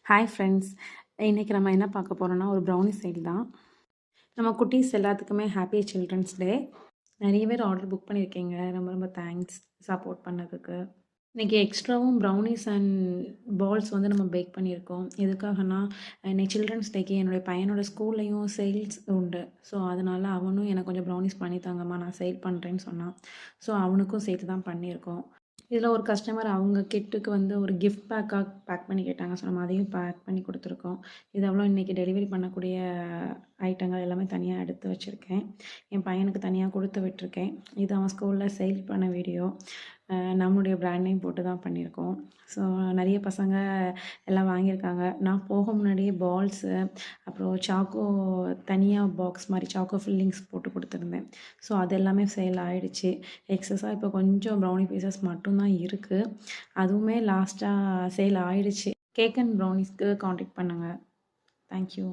Hi friends, இன்றைக்கி நம்ம என்ன பார்க்க போகிறோன்னா ஒரு ப்ரௌனி சைல் தான். நம்ம குட்டீஸ் எல்லாத்துக்குமே ஹாப்பி சில்ட்ரன்ஸ் டே. நிறைய பேர் ஆர்டர் புக் பண்ணியிருக்கீங்க. ரொம்ப ரொம்ப தேங்க்ஸ் சப்போர்ட் பண்ணதுக்கு. இன்றைக்கி எக்ஸ்ட்ராவும் ப்ரௌனிஸ் அண்ட் பால்ஸ் வந்து நம்ம பேக் பண்ணியிருக்கோம். எதுக்காகனா இன்றைக்கி சில்ட்ரன்ஸ் டேக்கு என்னுடைய பையனோட ஸ்கூல்லையும் சேல்ஸ் உண்டு. ஸோ அதனால் அவனும் எனக்கு கொஞ்சம் ப்ரௌனிஸ் பண்ணி தாங்கம்மா, நான் சேல் பண்ணுறேன்னு சொன்னான். ஸோ அவனுக்கும் சேர்த்து தான் பண்ணியிருக்கோம். இதில் ஒரு கஸ்டமர் அவங்க கிட்டுக்கு வந்து ஒரு கிஃப்ட் பேக் பண்ணி கேட்டாங்க. ஸோ நம்ம அதையும் பேக் பண்ணி கொடுத்துருக்கோம். இது அவ்வளோ இன்றைக்கி டெலிவரி பண்ணக்கூடிய ஐட்டங்கள் எல்லாமே தனியாக எடுத்து வச்சுருக்கேன். என் பையனுக்கு தனியாக கொடுத்து விட்டுருக்கேன். இது அவன் ஸ்கூலில் சேல் பண்ண வீடியோ. நம்மளுடைய பிராண்ட் நேம் போட்டு தான் பண்ணியிருக்கோம். ஸோ நிறைய பசங்க எல்லாம் வாங்கியிருக்காங்க. நான் போக முன்னாடியே பால்ஸு, அப்புறம் சாக்கோ தனியாக பாக்ஸ் மாதிரி சாக்கோ ஃபில்லிங்ஸ் போட்டு கொடுத்துருந்தேன். ஸோ அது எல்லாமே சேல் ஆகிடுச்சு. எக்ஸஸாக இப்போ கொஞ்சம் ப்ரௌனி பீசஸ் மட்டும்தான் இருக்குது. அதுவுமே லாஸ்ட்டாக சேல் ஆகிடுச்சு. கேக் அண்ட் ப்ரௌனிஸ்க்கு காண்டாக்ட் பண்ணுங்கள். தேங்க்யூ.